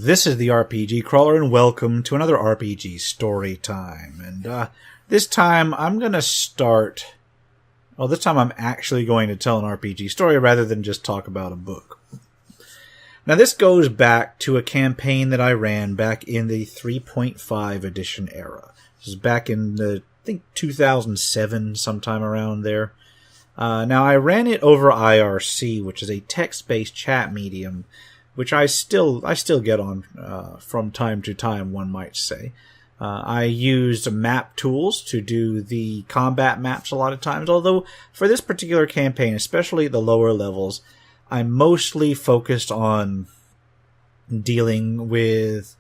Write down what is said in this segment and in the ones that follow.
This is the RPG Crawler, and welcome to another RPG Storytime. And this time I'm going to start... Well, this time I'm actually going to tell an RPG story rather than just talk about a book. Now, this goes back to a campaign that I ran back in the 3.5 edition era. This is back in, I think, 2007, sometime around there. Now, I ran it over IRC, which is a text-based chat medium, which I still get on from time to time, one might say. I used map tools to do the combat maps a lot of times, although for this particular campaign, especially at the lower levels, I mostly focused on dealing with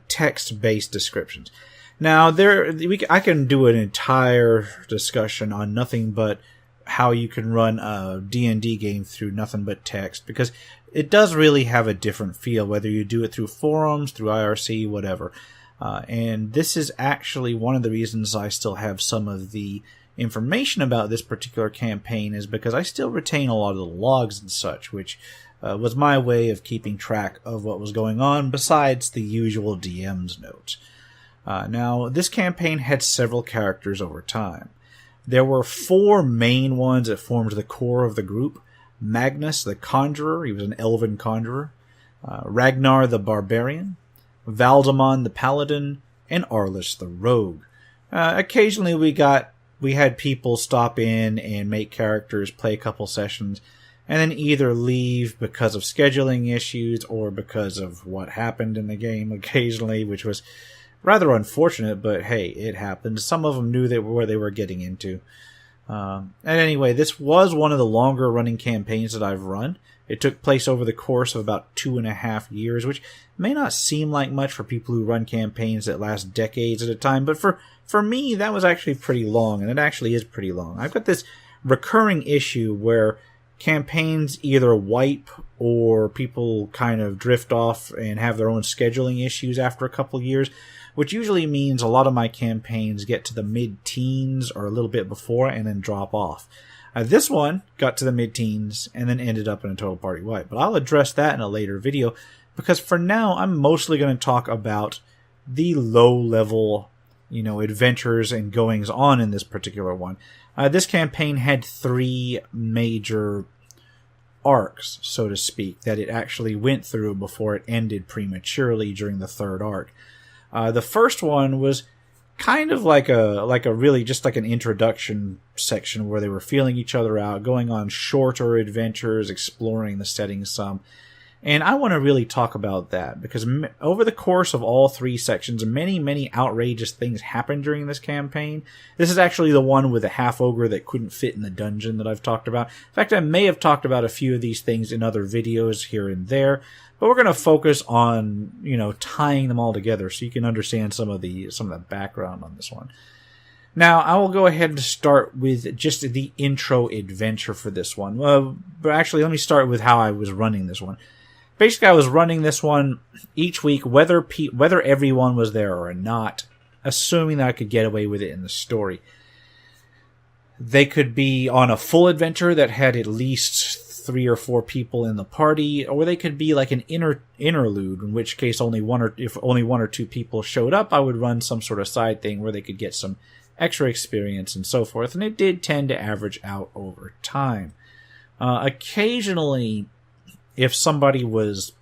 text-based descriptions. Now, I can do an entire discussion on nothing but how you can run a D&D game through nothing but text, because it does really have a different feel, whether you do it through forums, through IRC, whatever. And this is actually one of the reasons I still have some of the information about this particular campaign, is because I still retain a lot of the logs and such, which was my way of keeping track of what was going on, besides the usual DM's notes. Now, this campaign had several characters over time. There were 4 main ones that formed the core of the group. Magnus the Conjurer, he was an elven conjurer. Ragnar the Barbarian. Valdemon the Paladin. And Arliss the Rogue. Occasionally we had people stop in and make characters, play a couple sessions, and then either leave because of scheduling issues or because of what happened in the game occasionally, which was rather unfortunate, but hey, it happened. Some of them knew where they were getting into. And anyway, this was one of the longer running campaigns that I've run. It took place over the course of about 2.5 years, which may not seem like much for people who run campaigns that last decades at a time, but for me, that was actually pretty long, and it actually is pretty long. I've got this recurring issue where campaigns either wipe or people kind of drift off and have their own scheduling issues after a couple years, which usually means a lot of my campaigns get to the mid-teens or a little bit before and then drop off. This one got to the mid-teens and then ended up in a total party wipe, but I'll address that in a later video, because for now I'm mostly going to talk about the low-level, adventures and goings-on in this particular one. This campaign had 3 major arcs, so to speak, that it actually went through before it ended prematurely during the 3rd arc. The first one was kind of like a really just like an introduction section where they were feeling each other out, going on shorter adventures, exploring the setting some. And I want to really talk about that, because over the course of all 3 sections, many outrageous things happened during this campaign. This is actually the one with the half-ogre that couldn't fit in the dungeon that I've talked about. In fact, I may have talked about a few of these things in other videos here and there, but we're going to focus on, tying them all together so you can understand some of the background on this one. Now, I will go ahead and start with just the intro adventure for this one. But actually, let me start with how I was running this one. Basically, I was running this one each week, whether everyone was there or not, assuming that I could get away with it in the story. They could be on a full adventure that had at least 3 or 4 people in the party, or they could be like an interlude, in which case if only 1 or 2 people showed up, I would run some sort of side thing where they could get some extra experience and so forth, and it did tend to average out over time. Occasionally, if somebody was,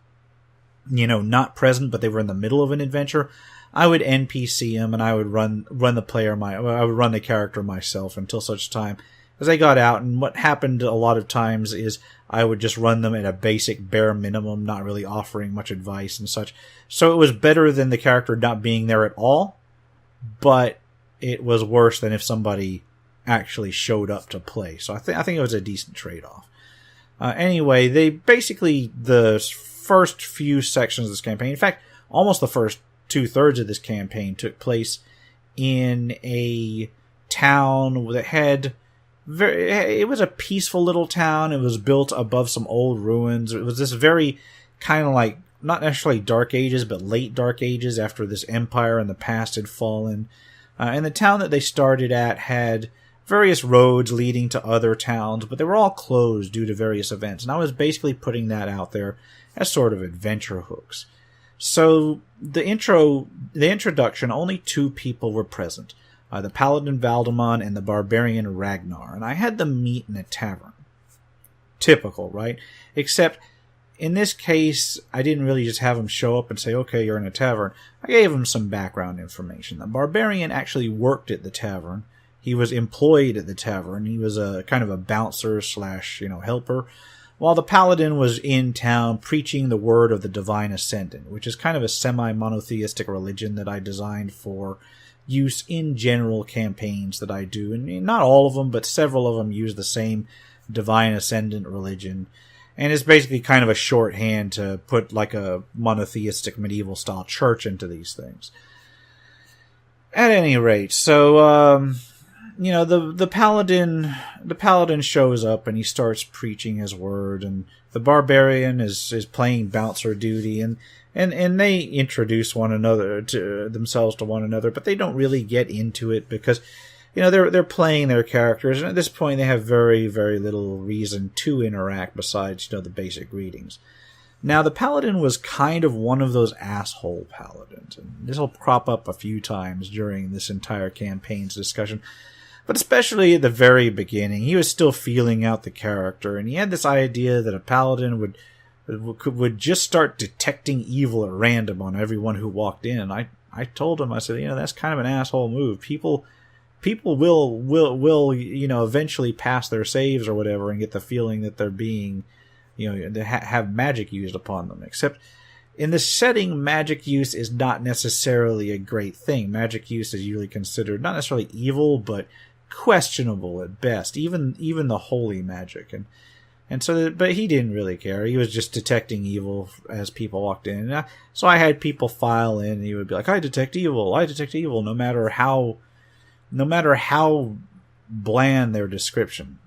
not present, but they were in the middle of an adventure, I would NPC them and I would run the character myself until such time as they got out. And what happened a lot of times is I would just run them at a basic bare minimum, not really offering much advice and such. So it was better than the character not being there at all, but it was worse than if somebody actually showed up to play. So I think it was a decent trade-off. Anyway, the first few sections of this campaign, in fact, almost the first 2/3 of this campaign took place in a town that had it was a peaceful little town. It was built above some old ruins. It was this very kind of like, not necessarily Dark Ages, but late Dark Ages, after this empire in the past had fallen. And the town that they started at had various roads leading to other towns, but they were all closed due to various events. And I was basically putting that out there as sort of adventure hooks. So the introduction, only 2 people were present. The Paladin Valdemon and the Barbarian Ragnar. And I had them meet in a tavern. Typical, right? Except, in this case, I didn't really just have them show up and say, okay, you're in a tavern. I gave them some background information. The Barbarian actually worked at the tavern. He was employed at the tavern. He was a kind of a bouncer / helper. While the Paladin was in town preaching the word of the Divine Ascendant, which is kind of a semi-monotheistic religion that I designed for use in general campaigns that I do. And not all of them, but several of them use the same Divine Ascendant religion. And it's basically kind of a shorthand to put like a monotheistic medieval style church into these things. At any rate, so the paladin shows up and he starts preaching his word, and the barbarian is playing bouncer duty, and they introduce one another to themselves to one another, but they don't really get into it because they're playing their characters, and at this point they have very, very little reason to interact besides the basic greetings. Now, the paladin was kind of one of those asshole paladins, and this will crop up a few times during this entire campaign's discussion. But especially at the very beginning, he was still feeling out the character, and he had this idea that a paladin would just start detecting evil at random on everyone who walked in. I told him, I said, that's kind of an asshole move. People will eventually pass their saves or whatever and get the feeling that they're being, they have magic used upon them. Except in this setting, magic use is not necessarily a great thing. Magic use is usually considered not necessarily evil, but questionable at best, even the holy magic, but he didn't really care. He was just detecting evil as people walked in. So I had people file in, and he would be like, "I detect evil, no matter how bland their description."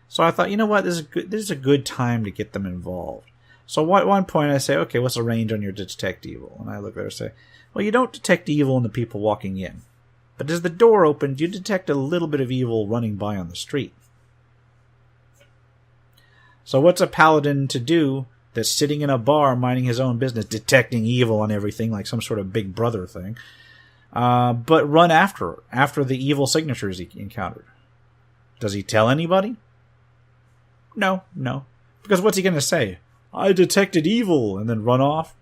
So I thought, what, this is a good time to get them involved. So at one point I say, "Okay, what's the range on your detect evil?" And I look there and say, "Well, you don't detect evil in the people walking in. But as the door opens, you detect a little bit of evil running by on the street." So what's a paladin to do that's sitting in a bar minding his own business, detecting evil on everything like some sort of Big Brother thing, but run after the evil signatures he encountered? Does he tell anybody? No. Because what's he going to say? "I detected evil," and then run off?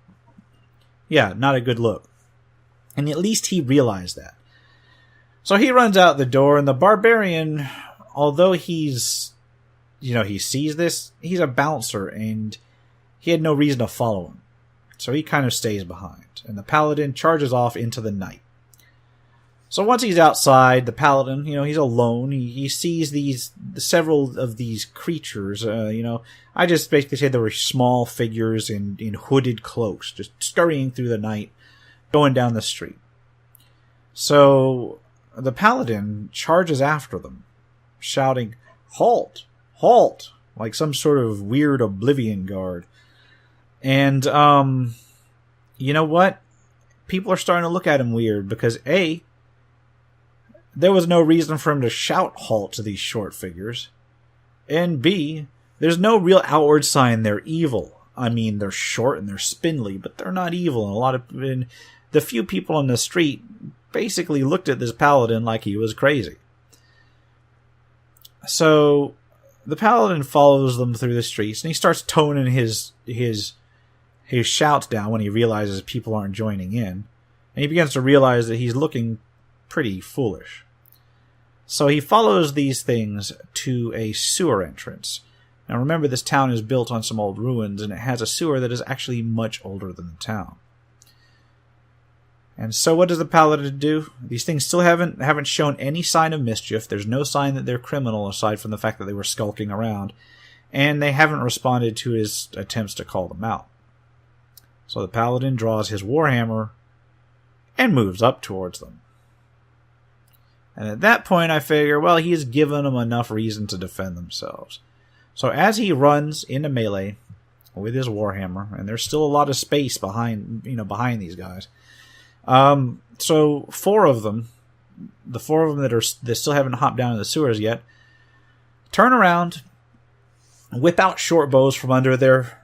Yeah, not a good look. And at least he realized that. So he runs out the door, and the barbarian, although he sees this, he's a bouncer, and he had no reason to follow him. So he kind of stays behind, and the paladin charges off into the night. So once he's outside, the paladin, he's alone. He sees several of these creatures. I just basically said there were small figures in hooded cloaks, just scurrying through the night, going down the street. So the paladin charges after them, shouting, "Halt! Halt!" like some sort of weird Oblivion guard. And, you know what? People are starting to look at him weird because, A, there was no reason for him to shout halt to these short figures. And B, there's no real outward sign they're evil. I mean, they're short and they're spindly, but they're not evil. And the few people on the street basically looked at this paladin like he was crazy. So the paladin follows them through the streets, and he starts toning his shouts down when he realizes people aren't joining in. And he begins to realize that he's looking pretty foolish. So he follows these things to a sewer entrance. Now remember, this town is built on some old ruins, and it has a sewer that is actually much older than the town. And so what does the paladin do? These things still haven't shown any sign of mischief. There's no sign that they're criminal aside from the fact that they were skulking around. And they haven't responded to his attempts to call them out. So the paladin draws his warhammer and moves up towards them. And at that point I figure, well, he has given them enough reason to defend themselves. So as he runs into melee with his warhammer, and there's still a lot of space behind these guys. So the four of them that still haven't hopped down in the sewers yet, turn around, whip out short bows from under their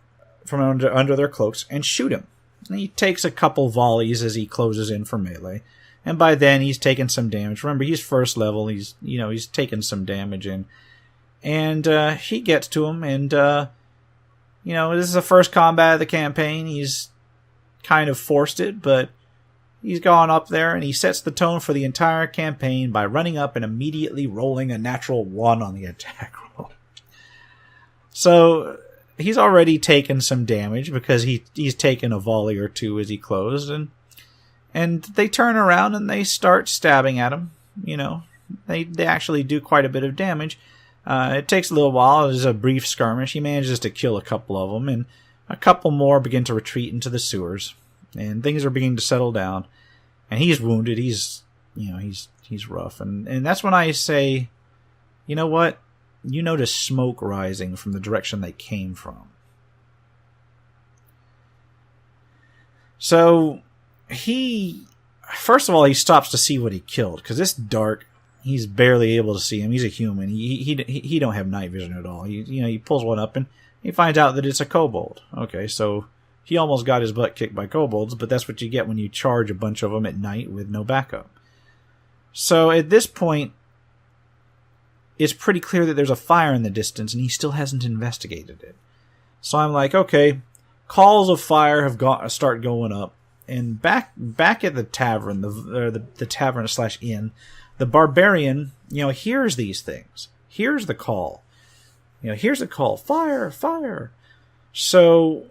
cloaks, and shoot him. And he takes a couple volleys as he closes in for melee. And by then, he's taken some damage. Remember, he's first level. He's taken some damage in. And he gets to him. And, this is the first combat of the campaign. He's kind of forced it, but he's gone up there and he sets the tone for the entire campaign by running up and immediately rolling a natural 1 on the attack roll. So he's already taken some damage because he's taken a volley or two as he closed, and they turn around and they start stabbing at him. They actually do quite a bit of damage. It takes a little while. There's a brief skirmish. He manages to kill a couple of them, and a couple more begin to retreat into the sewers. And things are beginning to settle down. And he's wounded. He's rough. And that's when I say, you know what? You notice smoke rising from the direction they came from. So first of all, he stops to see what he killed, because it's dark. He's barely able to see him. He's a human. He don't have night vision at all. He pulls one up and he finds out that it's a kobold. Okay, so he almost got his butt kicked by kobolds, but that's what you get when you charge a bunch of them at night with no backup. So at this point, it's pretty clear that there's a fire in the distance, and he still hasn't investigated it. So I'm like, okay, calls of fire have start going up, and back at the tavern, the tavern/inn, the barbarian, hears these things. Here's the call. Here's the call. Fire, fire. So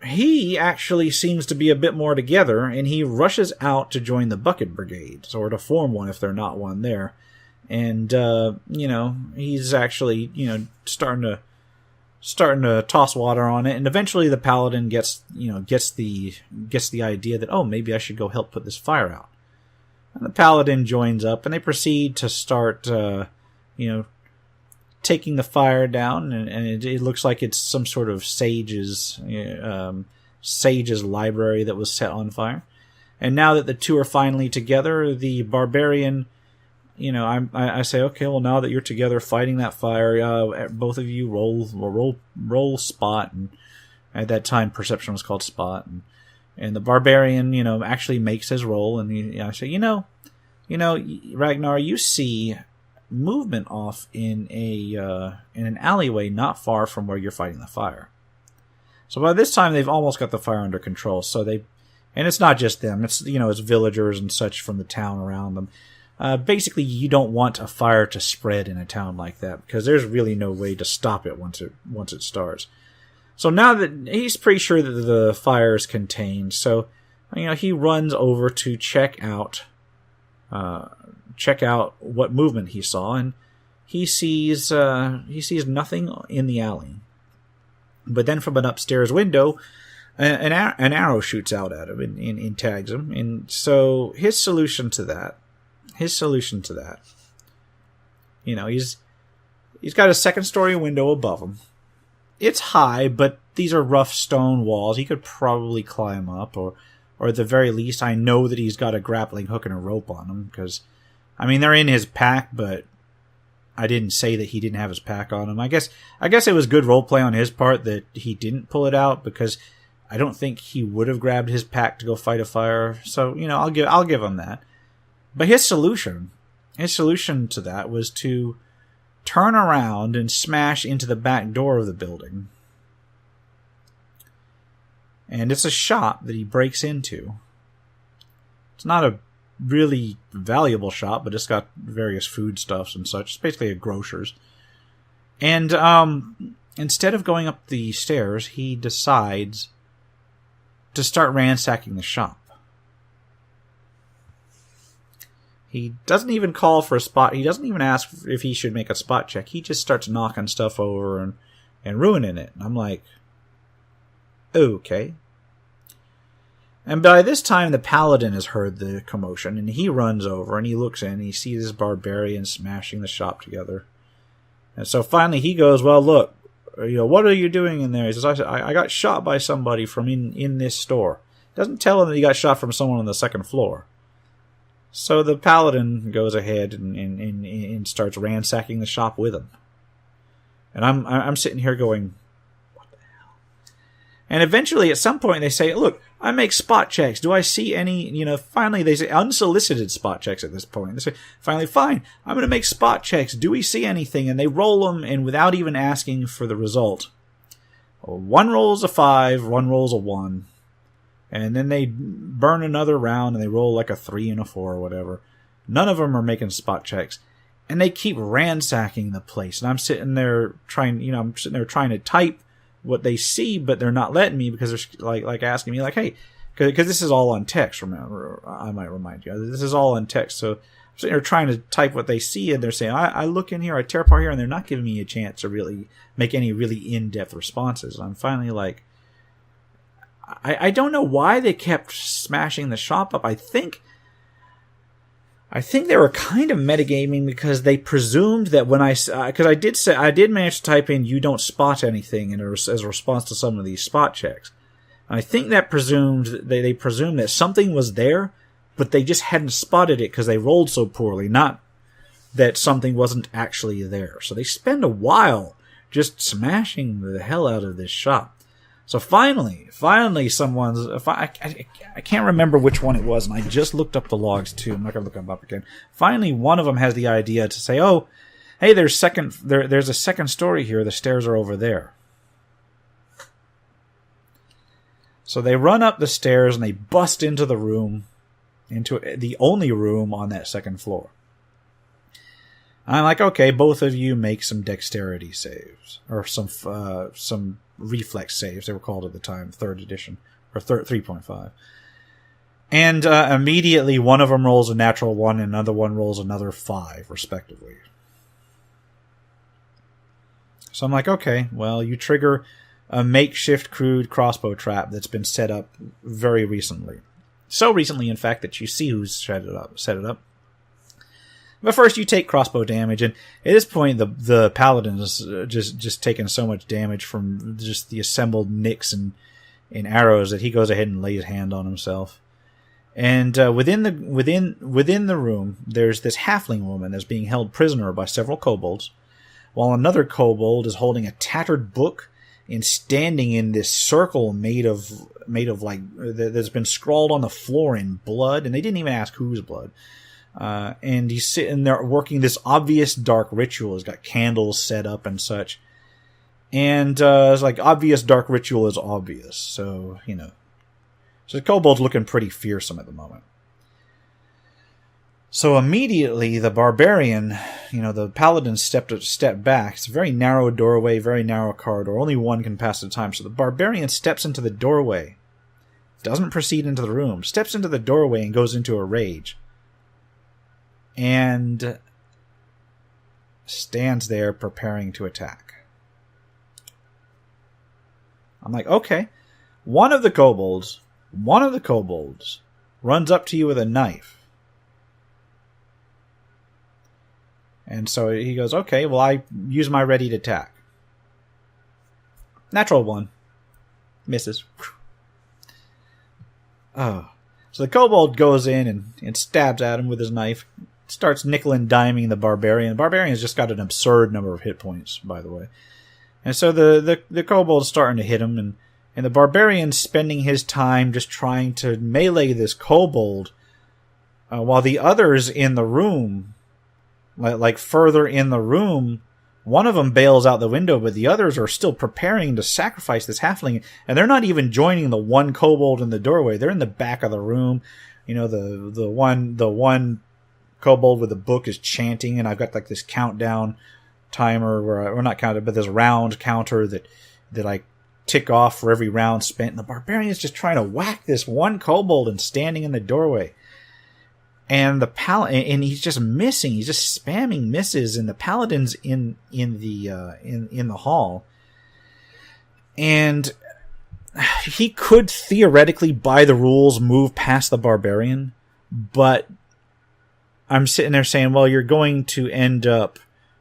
he actually seems to be a bit more together, and he rushes out to join the bucket brigade, or to form one if they're not one there. And he's actually starting to toss water on it, and eventually the paladin gets the idea that, oh, maybe I should go help put this fire out. And the paladin joins up, and they proceed to start taking the fire down, and it looks like it's some sort of sage's library that was set on fire. And now that the two are finally together, the barbarian, I say, okay, well, now that you're together fighting that fire, both of you roll spot, and at that time perception was called spot, and the barbarian, actually makes his roll, and I say, Ragnar, you see movement off in an alleyway not far from where you're fighting the fire. So by this time they've almost got the fire under control. And it's not just them. It's it's villagers and such from the town around them. Basically, you don't want a fire to spread in a town like that, because there's really no way to stop it once it starts. So now that he's pretty sure that the fire is contained, so he runs over to check out what movement he saw, and he sees nothing in the alley. But then from an upstairs window, an arrow shoots out at him and tags him. And so his solution to that, he's got a second-story window above him. It's high, but these are rough stone walls. He could probably climb up, or at the very least, I know that he's got a grappling hook and a rope on him, because they're in his pack, but I didn't say that he didn't have his pack on him. I guess it was good roleplay on his part that he didn't pull it out, because I don't think he would have grabbed his pack to go fight a fire. So, I'll give him that. But his solution to that was to turn around and smash into the back door of the building. And it's a shop that he breaks into. It's not a really valuable shop, but it's got various foodstuffs and such. It's basically a grocer's. And instead of going up the stairs, he decides to start ransacking the shop. He doesn't even call for a spot. He doesn't even ask if he should make a spot check. He just starts knocking stuff over and ruining it. And I'm like, okay. And by this time, the paladin has heard the commotion, and he runs over, and he looks in, and he sees this barbarian smashing the shop together. And so finally he goes, well, look, what are you doing in there? He says, I got shot by somebody from in this store. Doesn't tell him that he got shot from someone on the second floor. So the paladin goes ahead and starts ransacking the shop with him. And I'm sitting here going, what the hell? And eventually, at some point, they say, look, I make spot checks. Do I see any, finally they say unsolicited spot checks at this point. They say, finally, fine, I'm going to make spot checks. Do we see anything? And they roll them, and without even asking for the result. One rolls a 5, one rolls a 1. And then they burn another round, and they roll like a 3 and a 4 or whatever. None of them are making spot checks. And they keep ransacking the place. And I'm sitting there trying to type what they see, but they're not letting me because they're like asking me like, hey, because this is all on text. Remember, I might remind you, this is all on text. So I'm sitting there trying to type what they see, and they're saying, I look in here, I tear apart here, and they're not giving me a chance to really make any really in-depth responses. And I'm finally like, I don't know why they kept smashing the shop up. I think they were kind of metagaming because they presumed that when because I did manage to type in "you don't spot anything" as a response to some of these spot checks. And I think that they presumed that something was there, but they just hadn't spotted it because they rolled so poorly. Not that something wasn't actually there. So they spend a while just smashing the hell out of this shop. So finally, I can't remember which one it was, and I just looked up the logs too. I'm not going to look them up again. Finally, one of them has the idea to say, oh, hey, there's a second story here. The stairs are over there. So they run up the stairs, and they bust into the room, into the only room on that second floor. I'm like, okay, both of you make some dexterity saves, or some reflex saves, they were called at the time, 3rd edition, or 3.5. And immediately one of them rolls a natural 1 and another one rolls another 5, respectively. So I'm like, okay, well, you trigger a makeshift crude crossbow trap that's been set up very recently. So recently, in fact, that you see who's set it up. But first, you take crossbow damage, and at this point, the paladin is just taking so much damage from just the assembled nicks and arrows that he goes ahead and lays hand on himself. And within the room, there's this halfling woman that's being held prisoner by several kobolds, while another kobold is holding a tattered book and standing in this circle made of like that's been scrawled on the floor in blood, and they didn't even ask whose blood. And he's sitting there working this obvious dark ritual. He's got candles set up and such. And it's like obvious dark ritual is obvious. So, So the kobold's looking pretty fearsome at the moment. So immediately the barbarian, the paladin stepped back. It's a very narrow doorway, very narrow corridor. Only one can pass at a time. So the barbarian steps into the doorway. Doesn't proceed into the room. Steps into the doorway and goes into a rage. And stands there preparing to attack. I'm like, okay. One of the kobolds runs up to you with a knife. And so he goes, okay, well, I use my ready to attack. Natural 1. Misses. Oh. So the kobold goes in and stabs at him with his knife. Starts nickel and diming the barbarian. The barbarian's just got an absurd number of hit points, by the way. And so the kobold's starting to hit him, and the barbarian's spending his time just trying to melee this kobold, while the others in the room, like further in the room, one of them bails out the window, but the others are still preparing to sacrifice this halfling, and they're not even joining the one kobold in the doorway. They're in the back of the room. The one kobold with the book is chanting, and I've got like this countdown timer or not counted, but this round counter that I tick off for every round spent. And the barbarian is just trying to whack this one kobold and standing in the doorway. And and he's just missing. He's just spamming misses, and the paladin's in the hall. And he could theoretically, by the rules, move past the barbarian, but I'm sitting there saying, well, you're going to end up,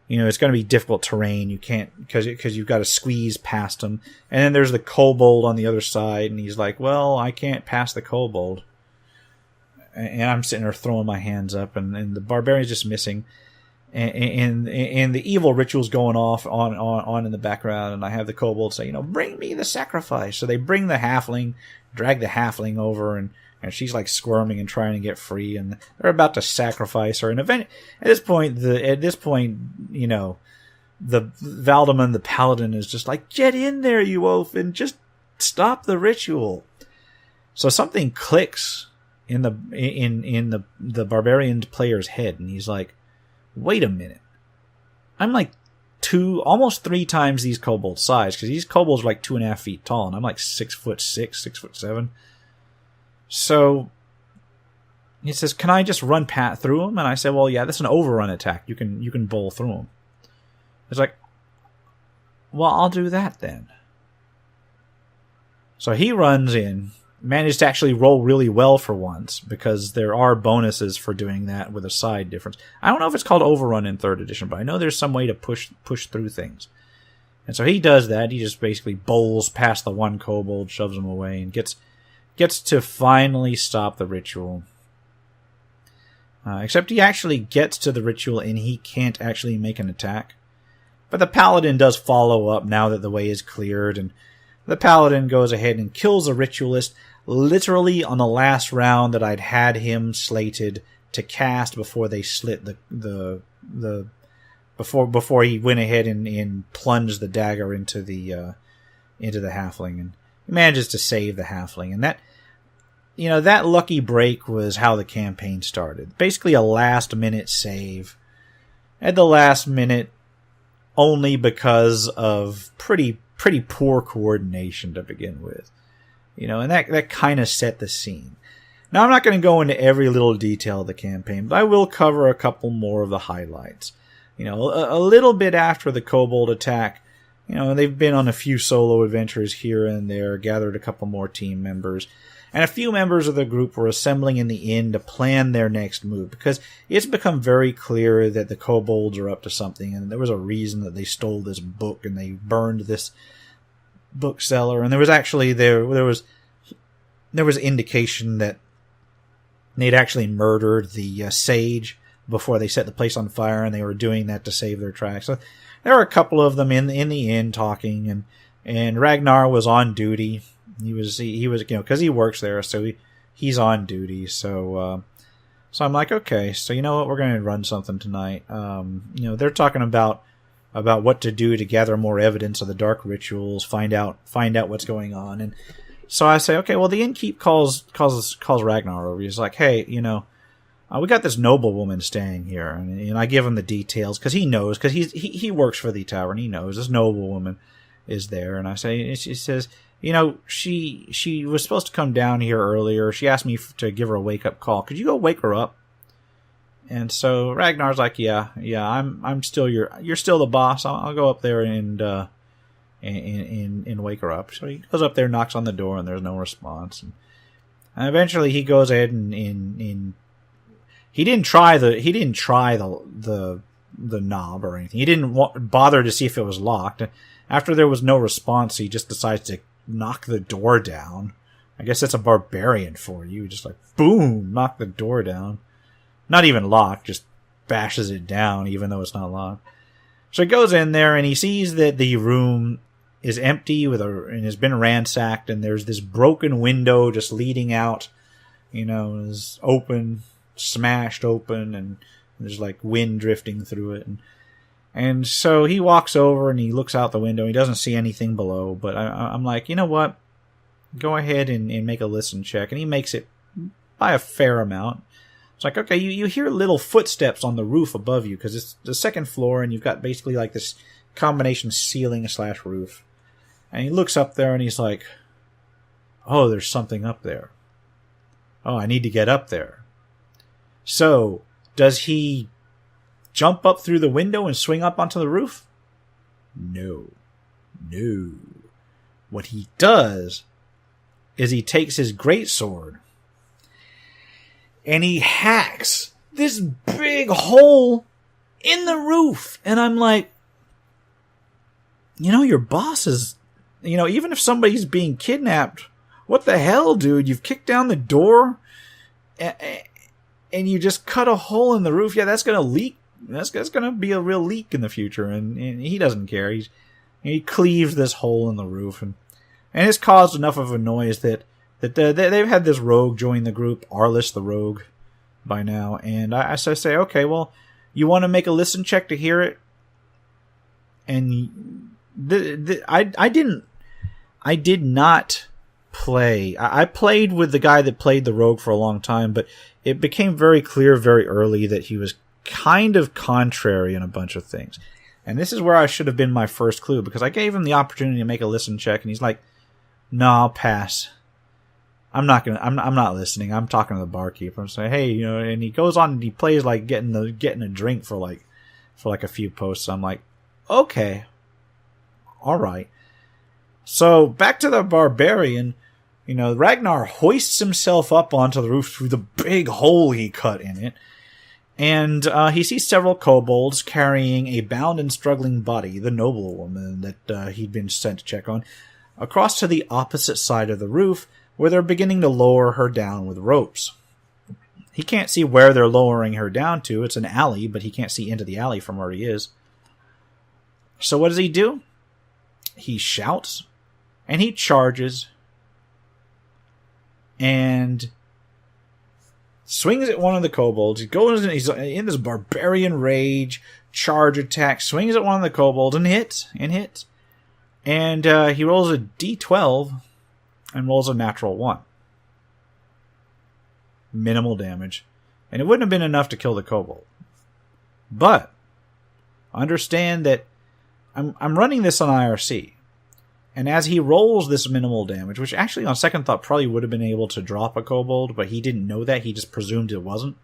it's going to be difficult terrain. You can't, because you've got to squeeze past him. And then there's the kobold on the other side, and he's like, well, I can't pass the kobold. And I'm sitting there throwing my hands up, and the barbarian's just missing. and the evil rituals going off on in the background, and I have the kobolds say, bring me the sacrifice. So they bring the halfling, drag the halfling over, and she's like squirming and trying to get free, and they're about to sacrifice her. And at this point, the Valdemar, the paladin, is just like, get in there, you oaf, and just stop the ritual. So something clicks in the barbarian player's head, and he's like, wait a minute. I'm like almost 3 times these kobolds' size, because these kobolds are like 2.5 feet tall, and I'm like 6'6", 6'7". So he says, can I just run through them? And I said, well, yeah, that's an overrun attack. You can bowl through them. It's like, well, I'll do that then. So he runs in, managed to actually roll really well for once, because there are bonuses for doing that with a side difference. I don't know if it's called overrun in 3rd edition, but I know there's some way to push through things. And so he does that. He just basically bowls past the one kobold, shoves him away, and gets to finally stop the ritual. Except he actually gets to the ritual and he can't actually make an attack. But the paladin does follow up now that the way is cleared, and the paladin goes ahead and kills the ritualist literally on the last round that I'd had him slated to cast before they slit before he went ahead and plunged the dagger into the halfling, and he manages to save the halfling. And that lucky break was how the campaign started. Basically a last minute save at the last minute, only because of pretty poor coordination to begin with. And that kind of set the scene. Now, I'm not going to go into every little detail of the campaign, but I will cover a couple more of the highlights. A little bit after the kobold attack, they've been on a few solo adventures here and there, gathered a couple more team members, and a few members of the group were assembling in the inn to plan their next move, because it's become very clear that the kobolds are up to something, and there was a reason that they stole this book and they burned this bookseller, and there was actually there was indication that they'd actually murdered the sage before they set the place on fire, and they were doing that to save their tracks. So there were a couple of them in the inn talking, and Ragnar was on duty. He was because he works there, so he's on duty. So I'm like, okay, so you know what, we're going to run something tonight. They're talking about what to do to gather more evidence of the dark rituals, find out what's going on. And so I say, okay, well, the innkeep calls Ragnar over. He's like, hey, we got this noblewoman staying here, and I give him the details because he knows, because he works for the tavern. He knows this noblewoman is there, and I say, she says, she was supposed to come down here earlier. She asked me to give her a wake up call. Could you go wake her up? And so Ragnar's like, yeah, I'm still you're still the boss. I'll go up there and wake her up. So he goes up there, knocks on the door, and there's no response. And eventually he goes ahead and he didn't try the knob or anything. He didn't bother to see if it was locked. After there was no response, he just decides to knock the door down. I guess that's a barbarian for you. Just like, boom, knock the door down. Not even locked, just bashes it down, even though it's not locked. So he goes in there, and he sees that the room is empty and has been ransacked, and there's this broken window just leading out, is open, smashed open, and there's like wind drifting through it. And so he walks over and he looks out the window. He doesn't see anything below, but I'm like, you know what? Go ahead and make a listen check. And he makes it by a fair amount. It's like, okay, you hear little footsteps on the roof above you, because it's the 2nd floor, and you've got basically like this combination ceiling/roof. And he looks up there and he's like, oh, there's something up there. Oh, I need to get up there. So, does he jump up through the window and swing up onto the roof? No. What he does is he takes his greatsword and he hacks this big hole in the roof. And I'm like, your boss is, even if somebody's being kidnapped, what the hell, dude? You've kicked down the door and you just cut a hole in the roof. Yeah, that's going to leak that's going to be a real leak in the future, and he doesn't care. He cleaves this hole in the roof, and it's caused enough of a noise that they've had this rogue join the group, Arliss the Rogue, by now. And I say, okay, well, you want to make a listen check to hear it? And I did not play. I played with the guy that played the rogue for a long time, but it became very clear very early that he was kind of contrary in a bunch of things. And this is where I should have been my first clue, because I gave him the opportunity to make a listen check, and he's like, "No, I'll pass. I'm not listening. I'm talking to the barkeeper." I'm saying, "Hey, and he goes on and he plays like getting a drink for a few posts." I'm like, "Okay. All right." So back to the barbarian, Ragnar hoists himself up onto the roof through the big hole he cut in it. And he sees several kobolds carrying a bound and struggling body, the noblewoman that he'd been sent to check on, across to the opposite side of the roof, where they're beginning to lower her down with ropes. He can't see where they're lowering her down to. It's an alley, but he can't see into the alley from where he is. So what does he do? He shouts, and he charges, and swings at one of the kobolds. He's in this barbarian rage, charge attack, swings at one of the kobolds, and hits. And he rolls a d12 and rolls a natural 1. Minimal damage. And it wouldn't have been enough to kill the kobold. But understand that I'm running this on IRC. And as he rolls this minimal damage, which actually on second thought probably would have been able to drop a kobold, but he didn't know that. He just presumed it wasn't.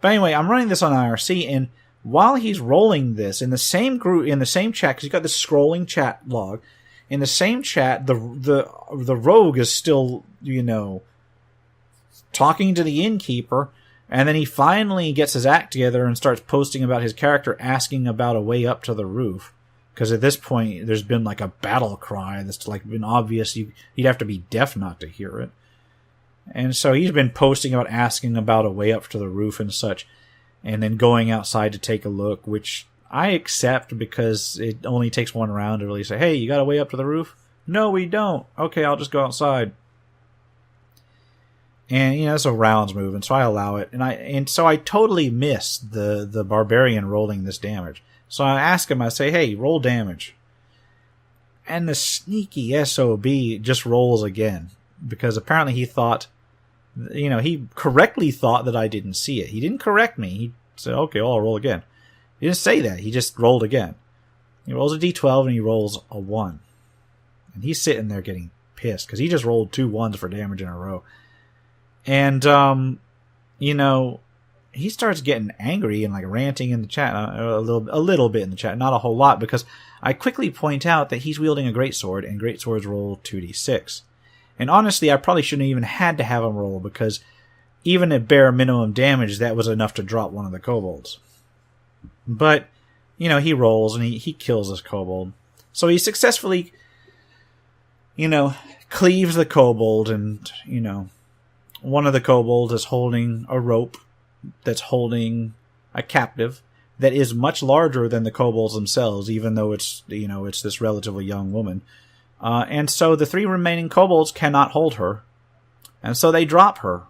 But anyway, I'm running this on IRC, and while he's rolling this, in the same group, in the same chat, because he's got this scrolling chat log, in the same chat, the rogue is still, talking to the innkeeper, and then he finally gets his act together and starts posting about his character, asking about a way up to the roof. Because at this point, there's been like a battle cry that's like been obvious. You'd have to be deaf not to hear it. And so he's been posting about asking about a way up to the roof and such, and then going outside to take a look, which I accept because it only takes one round to really say, "Hey, you got a way up to the roof?" "No, we don't." "Okay, I'll just go outside." And so rounds move, and so I allow it, and so I totally miss the barbarian rolling this damage. So I ask him, I say, "Hey, roll damage." And the sneaky SOB just rolls again. Because apparently he thought, he correctly thought that I didn't see it. He didn't correct me. He said, "Okay, well, I'll roll again." He didn't say that. He just rolled again. He rolls a d12 and he rolls a 1. And he's sitting there getting pissed because he just rolled 2 1s for damage in a row. And, he starts getting angry and like ranting in the chat, a little bit in the chat, not a whole lot, because I quickly point out that he's wielding a greatsword, and greatswords roll 2d6. And honestly, I probably shouldn't even had to have him roll, because even at bare minimum damage, that was enough to drop one of the kobolds. But, he rolls and he kills this kobold. So he successfully, cleaves the kobold, and, one of the kobolds is holding a rope that's holding a captive that is much larger than the kobolds themselves, even though it's this relatively young woman. And so the 3 remaining kobolds cannot hold her, and so they drop her.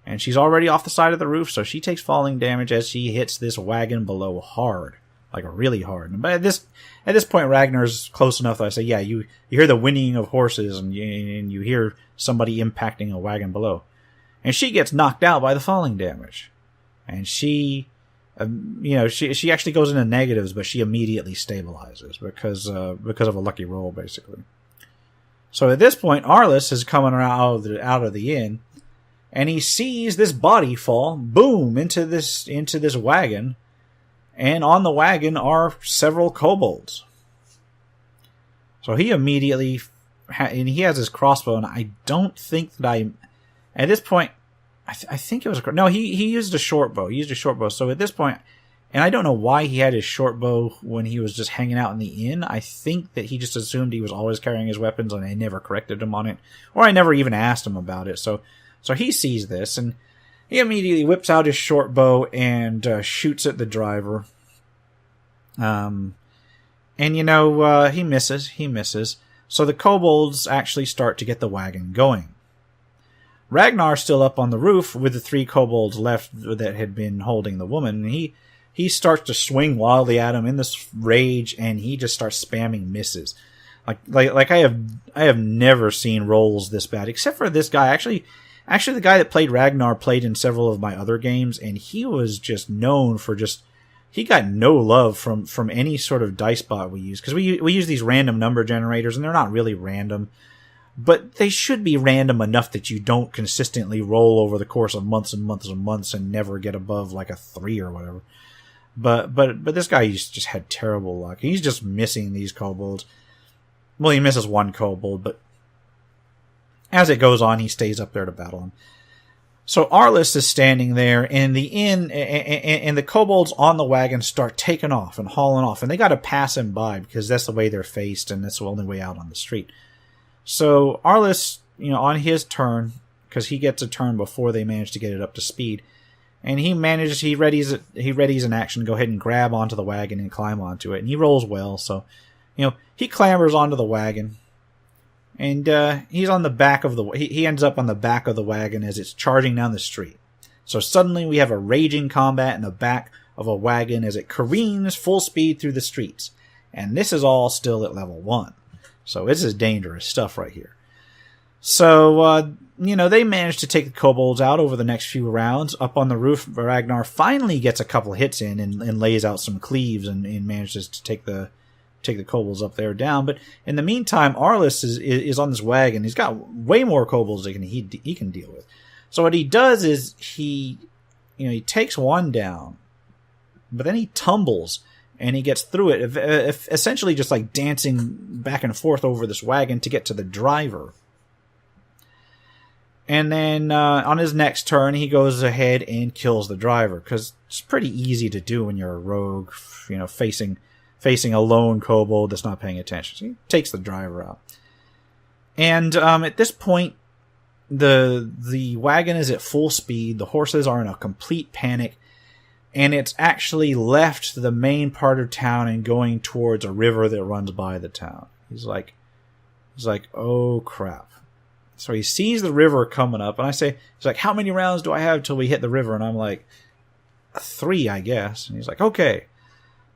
And she's already off the side of the roof, so she takes falling damage as she hits this wagon below hard, like really hard. But at this point, Ragnar's close enough that I say, "Yeah, you hear the whinnying of horses, and you hear somebody impacting a wagon below." And she gets knocked out by the falling damage. And she actually goes into negatives, but she immediately stabilizes because of a lucky roll, basically. So at this point, Arliss is coming around out of the inn, and he sees this body fall, boom, into this wagon, and on the wagon are several kobolds. So he immediately, and he has his crossbow, and I don't think that at this point, I think it was he used a short bow. So at this point, and I don't know why he had his short bow when he was just hanging out in the inn. I think that he just assumed he was always carrying his weapons, and I never corrected him on it, or I never even asked him about it. So he sees this, and he immediately whips out his short bow and shoots at the driver. And he misses. So the kobolds actually start to get the wagon going. Ragnar's still up on the roof with the 3 kobolds left that had been holding the woman. And he starts to swing wildly at him in this rage, and he just starts spamming misses. Like I have never seen rolls this bad, except for this guy. Actually, the guy that played Ragnar played in several of my other games, and he was just known for he got no love from any sort of dice bot we use, because we use these random number generators, and they're not really random, but they should be random enough that you don't consistently roll over the course of months and months and months and never get above like a 3 or whatever. But this guy just had terrible luck. He's just missing these kobolds. Well, he misses 1 kobold, but as it goes on, he stays up there to battle him. So Arliss is standing there, and the kobolds on the wagon start taking off and hauling off, and they got to pass him by because that's the way they're faced, and that's the only way out on the street. So Arliss, on his turn, because he gets a turn before they manage to get it up to speed, and he readies an action to go ahead and grab onto the wagon and climb onto it, and he rolls well. So, he clambers onto the wagon. And he's on the back of he ends up on the back of the wagon as it's charging down the street. So suddenly we have a raging combat in the back of a wagon as it careens full speed through the streets. And this is all still at level 1. So this is dangerous stuff right here. So, they manage to take the kobolds out over the next few rounds. Up on the roof, Ragnar finally gets a couple hits in and lays out some cleaves and manages to take the kobolds up there down. But in the meantime, Arliss is on this wagon. He's got way more kobolds than he can deal with. So what he does is he takes one down, but then he tumbles and he gets through it, essentially just like dancing back and forth over this wagon to get to the driver. And then on his next turn, he goes ahead and kills the driver, because it's pretty easy to do when you're a rogue, facing a lone kobold that's not paying attention. So he takes the driver out. And at this point, the wagon is at full speed. The horses are in a complete panic. And it's actually left the main part of town and going towards a river that runs by the town. He's like, oh crap. So he sees the river coming up, and he's like, how many rounds do I have till we hit the river? And I'm like, 3, I guess. And he's like, okay.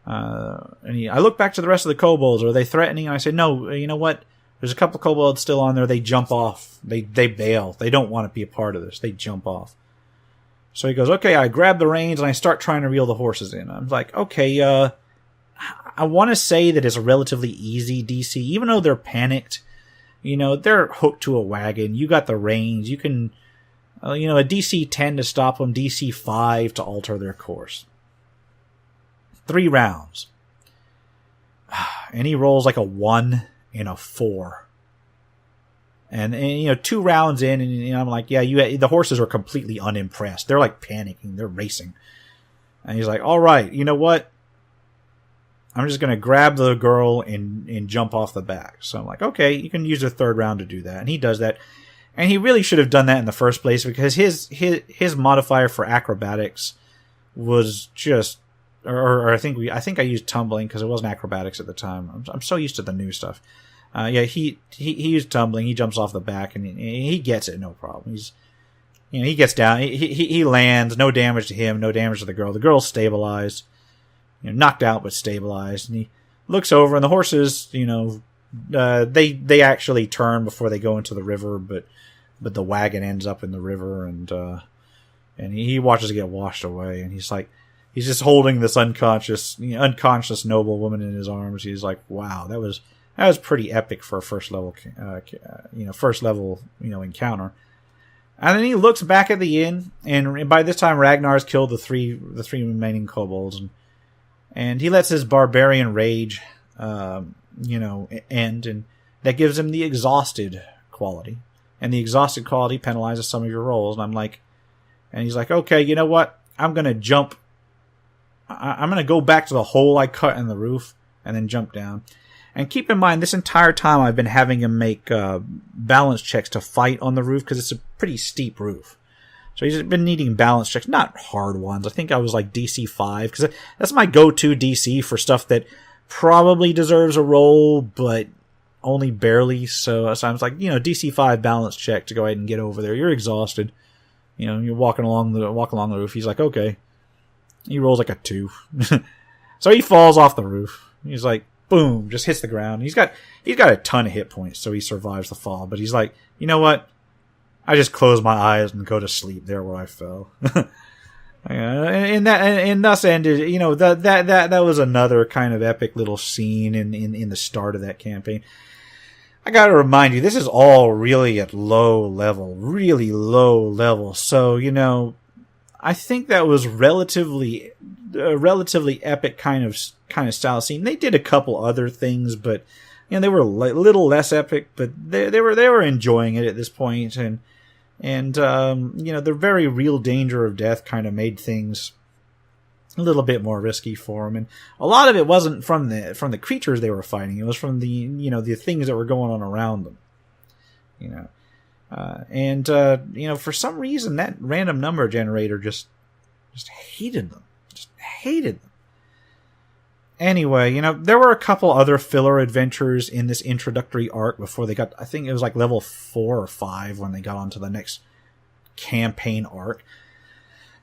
I look back to the rest of the kobolds. Are they threatening? And I say, no, you know what? There's a couple kobolds still on there. They jump off. They bail. They don't want to be a part of this. They jump off. So he goes, okay, I grab the reins and I start trying to reel the horses in. I'm like, okay, I want to say that it's a relatively easy DC, even though they're panicked. They're hooked to a wagon. You got the reins. You can, a DC 10 to stop them, DC 5 to alter their course. 3 rounds. And he rolls like a 1 and a 4. And 2 rounds in, and I'm like, yeah, the horses are completely unimpressed. They're like panicking. They're racing. And he's like, all right, you know what? I'm just going to grab the girl and jump off the back. So I'm like, okay, you can use the 3rd round to do that. And he does that. And he really should have done that in the first place, because his modifier for acrobatics was just, or I think I used tumbling because it wasn't acrobatics at the time. I'm so used to the new stuff. He used tumbling. He jumps off the back and he gets it, no problem. He gets down. He lands. No damage to him. No damage to the girl. The girl's stabilized. Knocked out but stabilized. And he looks over, and the horses, they actually turn before they go into the river, but the wagon ends up in the river, and he watches it get washed away, and he's just holding this unconscious noble woman in his arms. He's like, wow, that was pretty epic for a first level encounter. And then he looks back at the inn, and by this time Ragnar's killed the three remaining kobolds, and he lets his barbarian rage, end, and that gives him the exhausted quality. And the exhausted quality penalizes some of your rolls. And he's like, okay, you know what? I'm going to jump. I'm going to go back to the hole I cut in the roof and then jump down. And keep in mind, this entire time I've been having him make balance checks to fight on the roof because it's a pretty steep roof. So he's been needing balance checks, not hard ones. I think I was like DC 5, because that's my go-to DC for stuff that probably deserves a roll, but only barely. So I was like, DC 5 balance check to go ahead and get over there. You're exhausted. You're walking along the roof. He's like, okay. He rolls like a 2. So he falls off the roof. He's like, boom, just hits the ground. He's got a ton of hit points, so he survives the fall. But he's like, you know what? I just close my eyes and go to sleep there where I fell. And thus ended. That was another kind of epic little scene in the start of that campaign. I got to remind you, this is all really at really low level. So I think that was relatively epic kind of style scene. They did a couple other things, but they were a little less epic. But they were enjoying it at this point, and the very real danger of death kind of made things a little bit more risky for them. And a lot of it wasn't from the creatures they were fighting; it was from the things that were going on around them. For some reason, that random number generator just hated them. Just hated them. Anyway, there were a couple other filler adventures in this introductory arc before they got, I think it was like level 4 or 5 when they got onto the next campaign arc.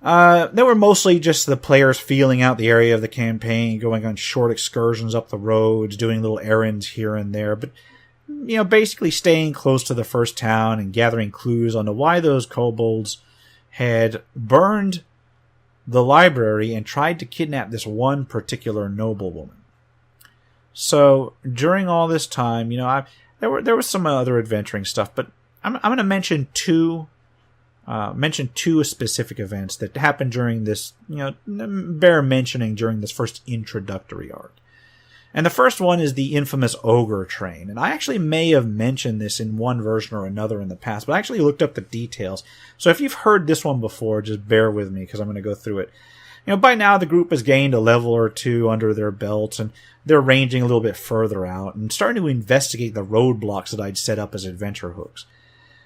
They were mostly just the players feeling out the area of the campaign, going on short excursions up the roads, doing little errands here and there, but basically staying close to the first town and gathering clues onto why those kobolds had burned the library and tried to kidnap this one particular noblewoman. So during all this time, there was some other adventuring stuff, but I'm going to mention two specific events that happened during this, bear mentioning during this first introductory arc. And the first one is the infamous ogre train. And I actually may have mentioned this in one version or another in the past, but I actually looked up the details. So if you've heard this one before, just bear with me because I'm going to go through it. By now the group has gained a level or two under their belts, and they're ranging a little bit further out and starting to investigate the roadblocks that I'd set up as adventure hooks.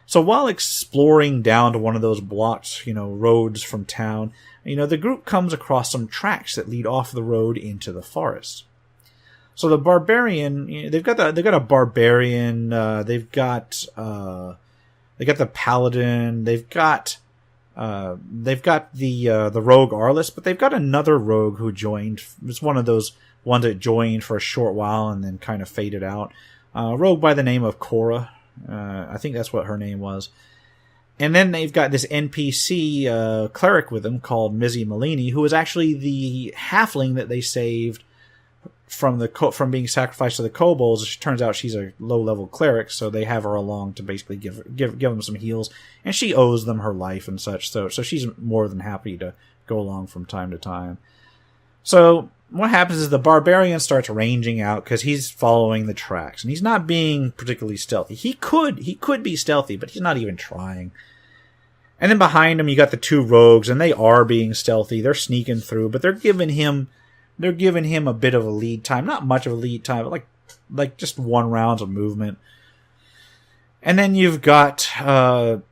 So while exploring down to one of those blocked, roads from town, the group comes across some tracks that lead off the road into the forest. So the barbarian, they've got a barbarian, they've got the paladin, they've got the rogue Arliss, but they've got another rogue who joined. It's one of those ones that joined for a short while and then kind of faded out. A rogue by the name of Cora. I think that's what her name was. And then they've got this NPC cleric with them called Mizzy Malini, who was actually the halfling that they saved from being sacrificed to the kobolds. It turns out she's a low-level cleric, so they have her along to basically give them some heals, and she owes them her life and such. So she's more than happy to go along from time to time. So what happens is the barbarian starts ranging out because he's following the tracks, and he's not being particularly stealthy. He could be stealthy, but he's not even trying. And then behind him, you got the two rogues, and they are being stealthy. They're sneaking through, but they're giving him a bit of a lead time. Not much of a lead time, but like just 1 round of movement. And then you've got the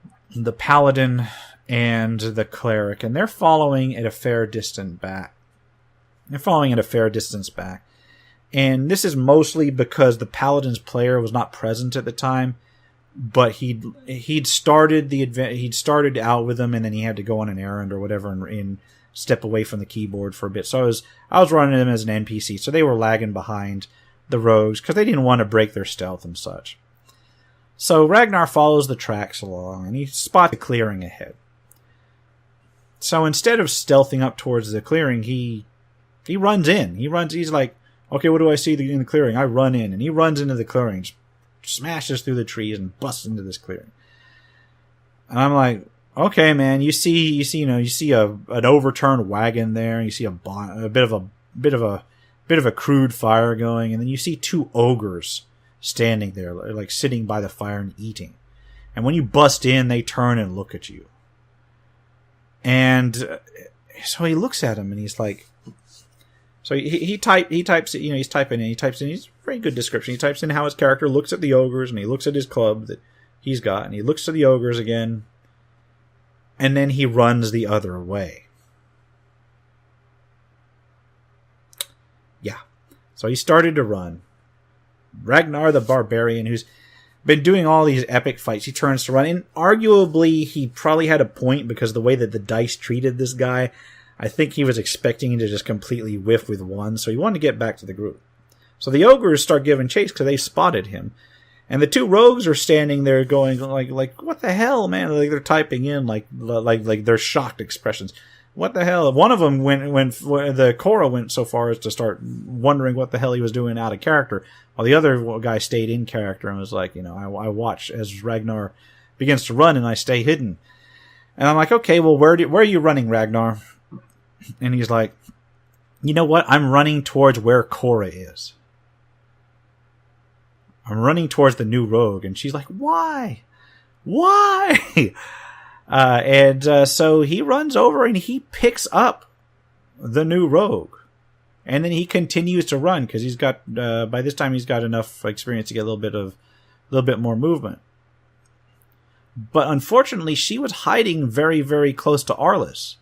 paladin and the cleric, and they're following at a fair distance back. And this is mostly because the paladin's player was not present at the time, but he'd started out with them, and then he had to go on an errand or whatever and step away from the keyboard for a bit. So I was running them as an NPC, so they were lagging behind the rogues because they didn't want to break their stealth and such. So Ragnar follows the tracks along, and he spots a clearing ahead. So instead of stealthing up towards the clearing, he runs in. He's like, okay, what do I see in the clearing? I run in, and he runs into the clearing, smashes through the trees and busts into this clearing. And I'm like, okay, man, you see an overturned wagon there, and you see a bit of a crude fire going, and then you see 2 ogres standing there, like sitting by the fire and eating. And when you bust in, they turn and look at you. And so he looks at him, and he's like, so he types in his very good description. He types in how his character looks at the ogres, and he looks at his club that he's got, and he looks to the ogres again. and then he runs the other way. Yeah. So he started to run. Ragnar the Barbarian, who's been doing all these epic fights, he turns to run. And arguably, he probably had a point because the way that the dice treated this guy, I think he was expecting him to just completely whiff with one, so he wanted to get back to the group. So the ogres start giving chase because they spotted him. And the two rogues are standing there going like what the hell, man? Like they're typing in like they're shocked expressions. What the hell? One of them when the Korra went so far as to start wondering what the hell he was doing out of character, while the other guy stayed in character and was like, I watch as Ragnar begins to run and I stay hidden. And I'm like, okay, well, where are you running, Ragnar? And he's like, you know what? I'm running towards where Korra is. I'm running towards the new rogue. And she's like, why? Why? So he runs over and he picks up the new rogue. And then he continues to run because he's got, by this time he's got enough experience to get a little bit more movement. But unfortunately, she was hiding very, very close to Arliss.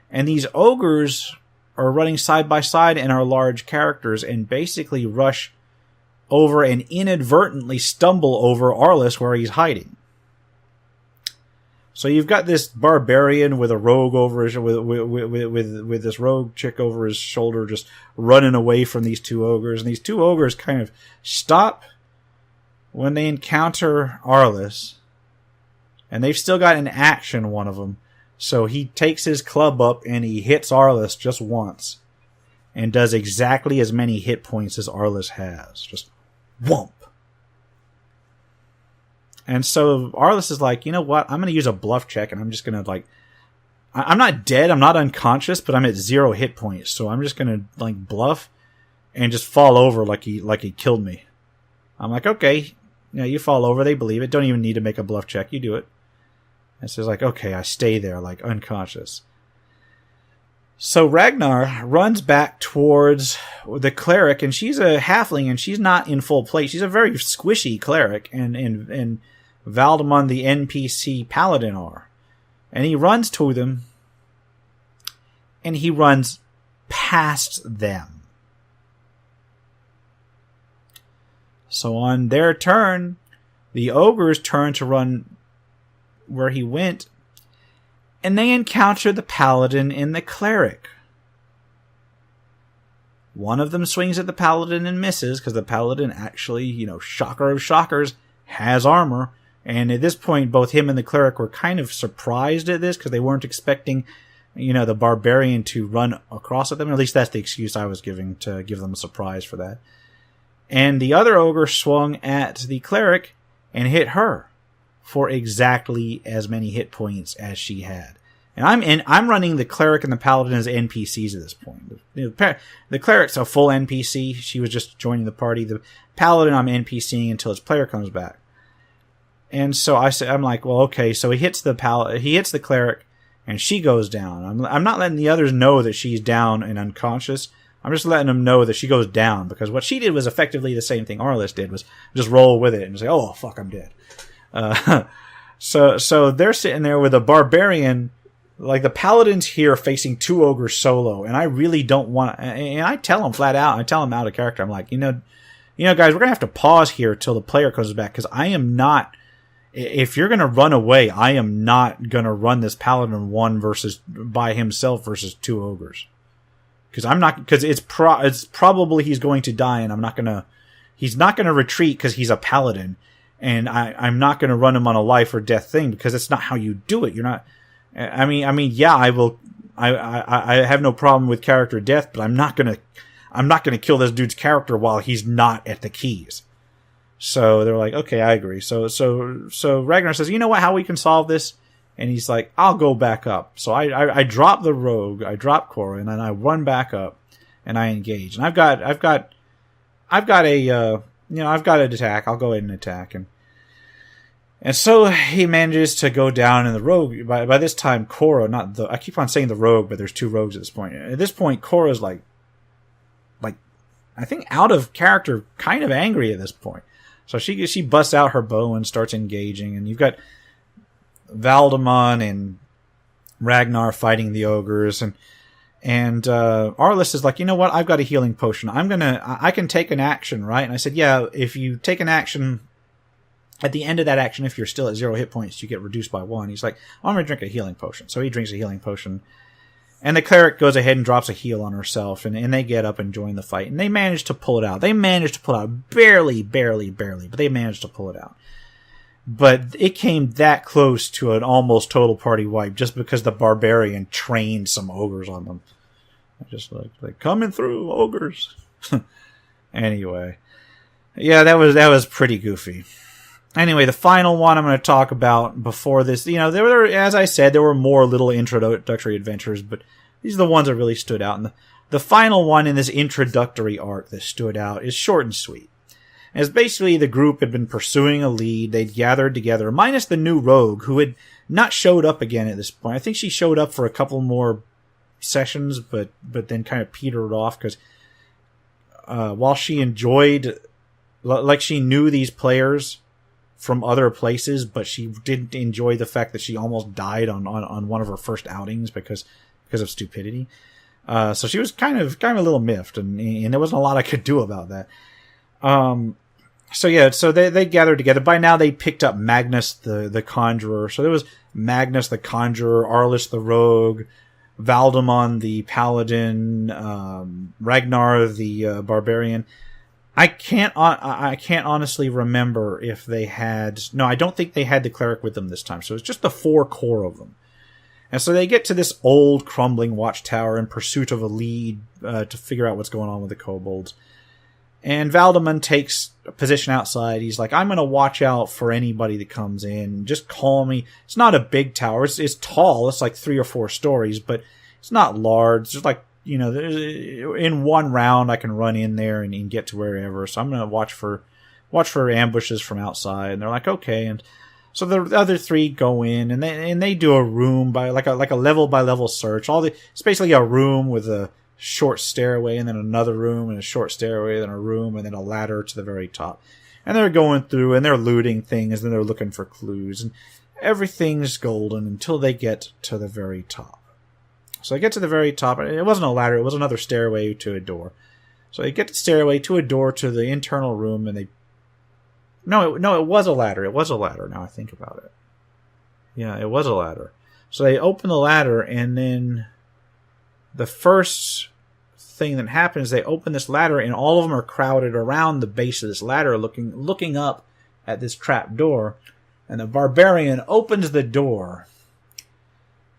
And these ogres are running side by side and are large characters and basically rush over and inadvertently stumble over Arliss where he's hiding. So you've got this barbarian with a rogue over his, with this rogue chick over his shoulder, just running away from these two ogres. And these two ogres kind of stop when they encounter Arliss, and they've still got an action, one of them. So he takes his club up and he hits Arliss just once, and does exactly as many hit points as Arliss has. Just whomp. And so Arliss is like, you know what? I'm going to use a bluff check, and I'm just going to I'm not dead, I'm not unconscious, but I'm at 0 hit points. So I'm just going to bluff and just fall over like he killed me. I'm like, okay, you fall over, they believe it. Don't even need to make a bluff check. You do it. And so it's like, okay, I stay there unconscious. So Ragnar runs back towards the cleric, and she's a halfling, and she's not in full plate. She's a very squishy cleric, and Valdemon, the NPC paladin, are. And he runs to them, and he runs past them. So on their turn, the ogres turn to run where he went, and they encounter the paladin and the cleric. One of them swings at the paladin and misses, because the paladin actually, shocker of shockers, has armor. And at this point, both him and the cleric were kind of surprised at this, because they weren't expecting, the barbarian to run across at them. At least that's the excuse I was giving, to give them a surprise for that. And the other ogre swung at the cleric and hit her for exactly as many hit points as she had. And I'm running the cleric and the paladin as NPCs at this point. The cleric's a full NPC. She was just joining the party. The paladin I'm NPCing until his player comes back. And so I'm like, well, okay. So he hits the cleric, and she goes down. I'm not letting the others know that she's down and unconscious. I'm just letting them know that she goes down, because what she did was effectively the same thing Arliss did, was just roll with it and say, oh fuck, I'm dead. So they're sitting there with a barbarian, the paladin's here facing two ogres solo, and I really don't want. And I tell them flat out, out of character. I'm like, guys, we're gonna have to pause here till the player comes back, because I am not. If you're gonna run away, I am not gonna run this paladin by himself versus two ogres, because it's probably he's going to die, and he's not gonna retreat because he's a paladin. And I'm not going to run him on a life or death thing, because that's not how you do it. You're not. I mean, yeah, I will. I have no problem with character death, but I'm not going to kill this dude's character while he's not at the keys. So they're like, okay, I agree. So Ragnar says, you know what? How we can solve this? And he's like, I'll go back up. So I drop the rogue, I drop Korra, and then I run back up, and I engage. And I've got an attack. I'll go ahead and attack. And so he manages to go down, and the rogue, by this time, Korra, I keep on saying the rogue, but there's two rogues at this point. At this point, Korra's I think out of character, kind of angry at this point. So she busts out her bow and starts engaging, and you've got Valdemon Ragnar fighting the ogres, and Arliss is like, you know what? I've got a healing potion. I can take an action, right? And I said, yeah, if you take an action, at the end of that action, if you're still at 0 hit points, you get reduced by 1. He's like, I'm going to drink a healing potion. So he drinks a healing potion. And the cleric goes ahead and drops a heal on herself, and they get up and join the fight. And they manage to pull it out. Barely, but they managed to pull it out. But it came that close to an almost total party wipe just because the barbarian trained some ogres on them. Just like coming through, ogres. Anyway. Yeah, that was pretty goofy. Anyway, the final one I'm going to talk about before this, there were, as I said, there were more little introductory adventures, but these are the ones that really stood out. And the final one in this introductory arc that stood out is short and sweet. As basically the group had been pursuing a lead, they'd gathered together, minus the new rogue, who had not showed up again at this point. I think she showed up for a couple more sessions, but then kind of petered off, because while she enjoyed, like she knew these players from other places, but she didn't enjoy the fact that she almost died on one of her first outings because of stupidity. So she was kind of a little miffed, and there wasn't a lot I could do about that. So they gathered together. By now they picked up Magnus the Conjurer. So there was Magnus the Conjurer, Arliss the Rogue, Valdemon the Paladin, Ragnar the Barbarian. I can't honestly remember if they had... No, I don't think they had the cleric with them this time. So it's just the 4 core of them. And so they get to this old crumbling watchtower in pursuit of a lead to figure out what's going on with the kobolds. And Valdemon takes a position outside. He's like, I'm going to watch out for anybody that comes in. Just call me. It's not a big tower. It's tall. It's like 3 or 4 stories, but it's not large. It's just like, in one round I can run in there and get to wherever. So I'm going to watch for ambushes from outside. And they're like, okay. And so the other 3 go in and they do a room by like a level by level search. It's basically a room with a short stairway and then another room and a short stairway, then a room and then a ladder to the very top. And they're going through and they're looting things and they're looking for clues and everything's golden until they get to the very top. So they get to the very top. It wasn't a ladder. It was another stairway to a door. So they get the stairway to a door to the internal room, and No, it was a ladder. It was a ladder, now I think about it. Yeah, it was a ladder. So they open the ladder, and then the first thing that happens, they open this ladder, and all of them are crowded around the base of this ladder, looking up at this trap door. And the barbarian opens the door,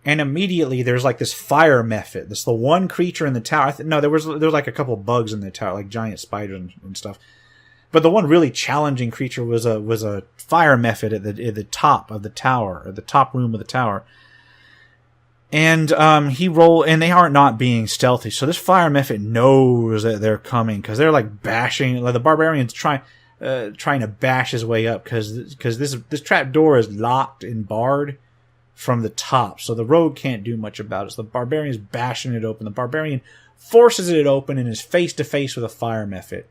and immediately there's like this fire mephit. This is the one creature in the tower. There was like a couple bugs in the tower, like giant spiders and stuff. But the one really challenging creature was a fire mephit at the top of the tower, at the top room of the tower. And and they are not being stealthy. So this fire mephit knows that they're coming because they're like bashing. Like the barbarian's trying to bash his way up because this trap door is locked and barred from the top, so the rogue can't do much about it. So the barbarian's bashing it open. The barbarian forces it open and is face to face with a fire mephit.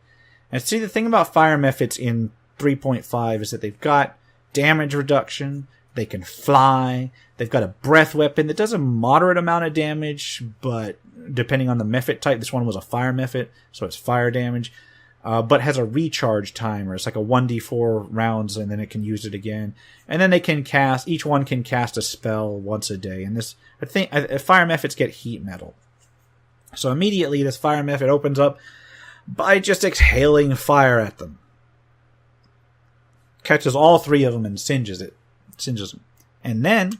And see, the thing about fire mephits in 3.5 is that they've got damage reduction, they can fly, they've got a breath weapon that does a moderate amount of damage, but depending on the mephit type, this one was a fire mephit, so it's fire damage, but has a recharge timer. It's like a 1d4 rounds, and then it can use it again. And then each one can cast a spell once a day. And fire mephits get heat metal. So immediately this fire mephit opens up by just exhaling fire at them. Catches all 3 of them and singes them. And then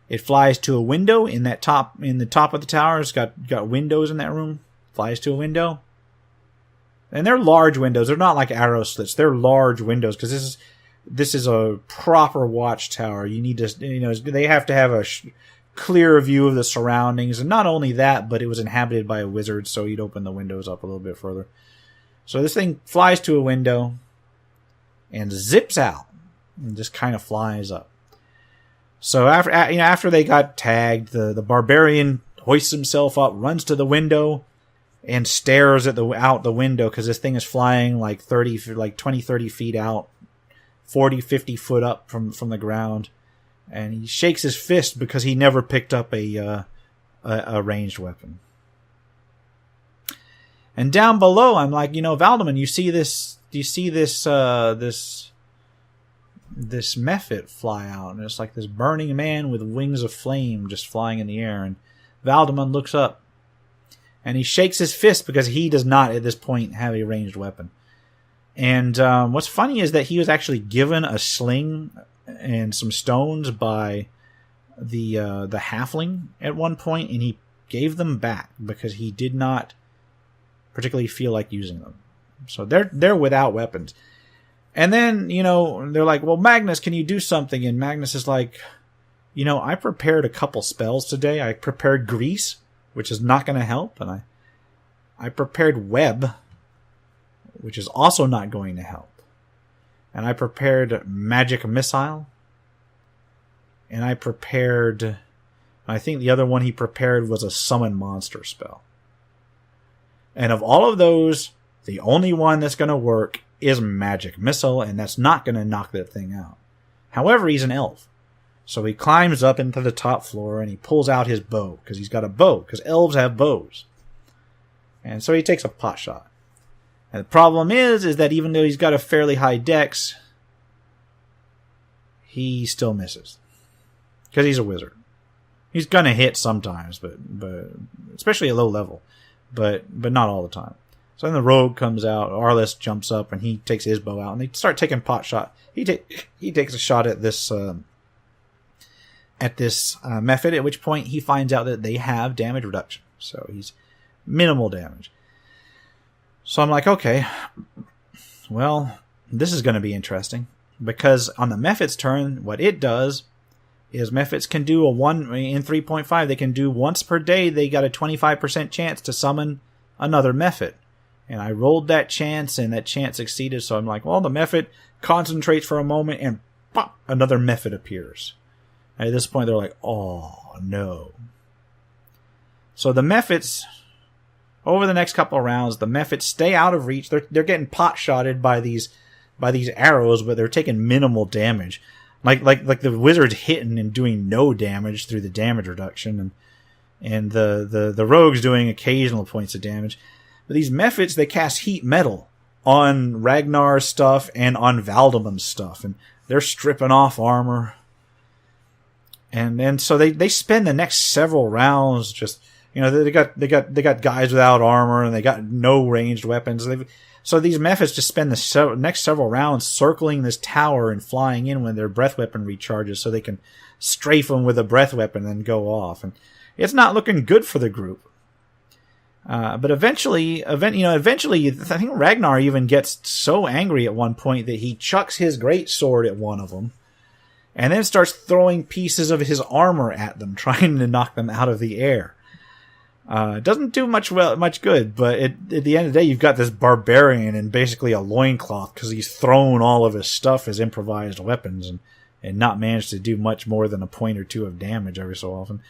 it flies to a window in the top of the tower. It's got windows in that room. Flies to a window. And they're large windows. They're not like arrow slits. They're large windows because this is a proper watchtower. You need to, they have to have a clear view of the surroundings. And not only that, but it was inhabited by a wizard, so he'd open the windows up a little bit further. So this thing flies to a window and zips out and just kind of flies up. So after they got tagged, the barbarian hoists himself up, runs to the window, and stares at out the window because this thing is flying like 20, 30 feet out, 40, 50 foot up from the ground. And he shakes his fist because he never picked up a ranged weapon. And down below, I'm like, Valdemar, you see this? Do you see this mephit fly out? And it's like this burning man with wings of flame just flying in the air. And Valdemar looks up, and he shakes his fist because he does not, at this point, have a ranged weapon. And what's funny is that he was actually given a sling and some stones by the halfling at one point, and he gave them back because he did not particularly feel like using them. So they're without weapons. And then, they're like, well, Magnus, can you do something? And Magnus is like, I prepared a couple spells today. I prepared grease, which is not going to help. And I prepared web, which is also not going to help. And I prepared magic missile. And I think the other one he prepared was a summon monster spell. And of all of those, the only one that's going to work is magic missile, and that's not going to knock that thing out. However, he's an elf. So he climbs up into the top floor and he pulls out his bow, because he's got a bow, because elves have bows. And so he takes a pot shot. And the problem is that even though he's got a fairly high dex, he still misses. Because he's a wizard. He's going to hit sometimes, but especially at low level. But not all the time. So then the rogue comes out, Arliss jumps up, and he takes his bow out, and they start taking pot shot. He takes a shot at this mephit, at which point he finds out that they have damage reduction. So he's minimal damage. So I'm like, okay, well, this is going to be interesting. Because on the mephit's turn, what it does is mephits can do in 3.5, they can do once per day, they got a 25% chance to summon another mephit. And I rolled that chance, and that chance exceeded, so I'm like, well, the mephit concentrates for a moment, and pop, another mephit appears. And at this point, they're like, oh, no. So the mephits, over the next couple of rounds, the mephits stay out of reach. They're getting pot-shotted by these arrows, but they're taking minimal damage. Like the wizard's hitting and doing no damage through the damage reduction, and the rogue's doing occasional points of damage. But these mephits, they cast heat metal on Ragnar's stuff and on Valdemon's stuff, and they're stripping off armor. And so they spend the next several rounds just, they got guys without armor, and they got no ranged weapons. So these mephits just spend the next several rounds circling this tower and flying in when their breath weapon recharges, so they can strafe them with a breath weapon and go off. And it's not looking good for the group. But eventually, I think Ragnar even gets so angry at one point that he chucks his great sword at one of them, and then starts throwing pieces of his armor at them, trying to knock them out of the air. It doesn't do much good, but at the end of the day, you've got this barbarian in basically a loincloth because he's thrown all of his stuff as improvised weapons and not managed to do much more than a point or two of damage every so often.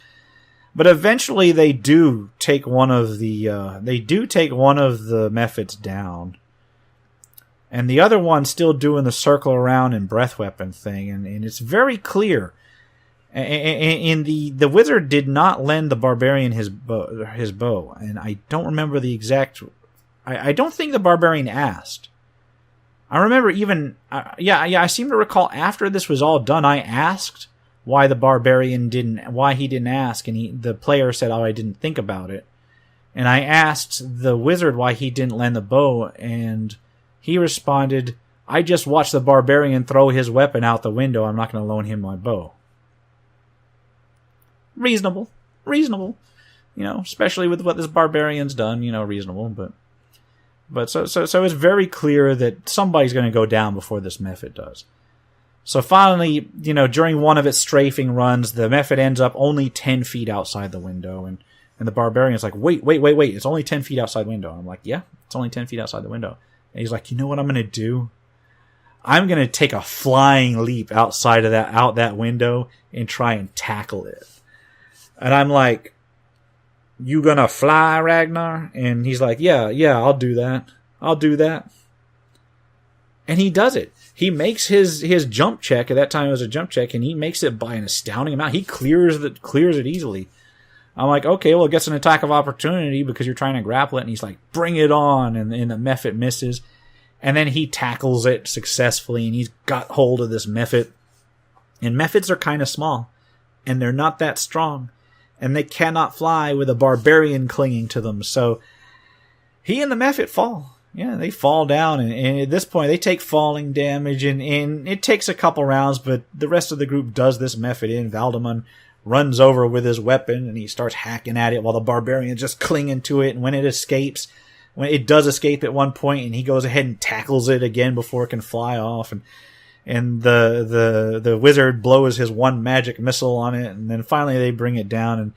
But eventually, they do take one of the mephits down, and the other one's still doing the circle around and breath weapon thing, and it's very clear. And the wizard did not lend the barbarian his bow, and I don't remember the exact. I don't think the barbarian asked. I remember even I seem to recall after this was all done, I asked why he didn't ask, and the player said, "Oh, I didn't think about it." And I asked the wizard why he didn't lend the bow, and he responded, "I just watched the barbarian throw his weapon out the window. I'm not going to loan him my bow." Reasonable, especially with what this barbarian's done, reasonable, but so it's very clear that somebody's going to go down before this mephit does. So finally, during one of its strafing runs, the mephit ends up only 10 feet outside the window, and the barbarian's like, wait, it's only 10 feet outside the window. I'm like, yeah, it's only 10 feet outside the window. And he's like, you know what I'm going to do? I'm going to take a flying leap out that window and try and tackle it. And I'm like, you gonna fly, Ragnar? And he's like, yeah, I'll do that. And he does it. He makes his jump check. At that time, it was a jump check, and he makes it by an astounding amount. He clears it easily. I'm like, okay, well, it gets an attack of opportunity because you're trying to grapple it. And he's like, bring it on. And the Mephit misses. And then he tackles it successfully, and he's got hold of this Mephit. And Mephits are kind of small, and they're not that strong. And they cannot fly with a barbarian clinging to them. So he and the Mephit fall. Yeah, they fall down, and at this point, they take falling damage, and it takes a couple rounds, but the rest of the group does this Mephit in. Valdemar runs over with his weapon, and he starts hacking at it while the barbarian's just clinging to it, and when it escapes, when it does escape at one point, and he goes ahead and tackles it again before it can fly off, and the wizard blows his one magic missile on it, and then finally they bring it down,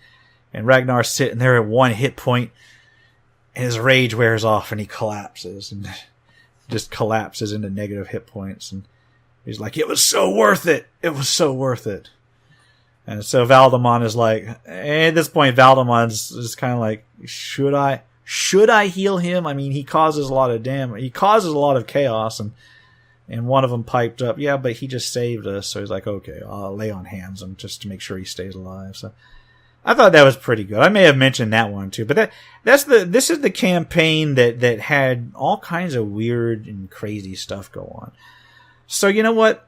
and Ragnar's sitting there at 1 hit point, and his rage wears off, and he collapses, and just collapses into negative hit points. And he's like, it was so worth it! It was so worth it! And so Valdemar is like, at this point, Valdemar is kind of like, should I heal him? I mean, he causes a lot of damage. He causes a lot of chaos, and one of them piped up, yeah, but he just saved us. So he's like, okay, I'll lay on hands on just to make sure he stays alive. So I thought that was pretty good. I may have mentioned that one too, but this is the campaign that had all kinds of weird and crazy stuff go on. So you know what?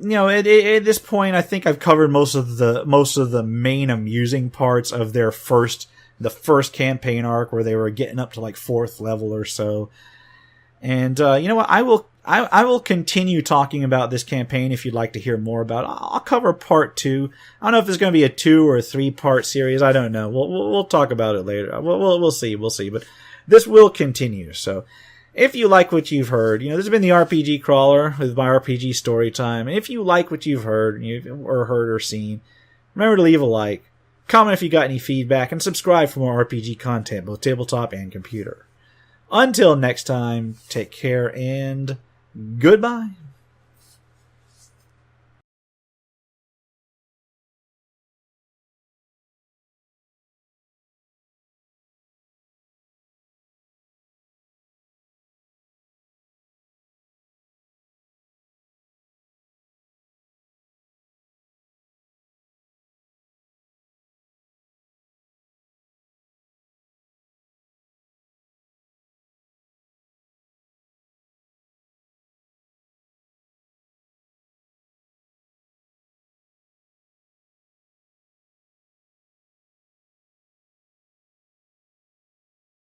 You know, at this point, I think I've covered most of the main amusing parts of the first campaign arc, where they were getting up to like 4th level or so. And you know what? I will continue talking about this campaign if you'd like to hear more about it. I'll cover part 2. I don't know if it's going to be a 2 or a 3-part series. I don't know. We'll talk about it later. We'll see. But this will continue. So if you like what you've heard, you know, this has been the RPG Crawler with my RPG Storytime. And if you like what you've heard or seen, remember to leave a like, comment if you got any feedback, and subscribe for more RPG content, both tabletop and computer. Until next time, take care and goodbye.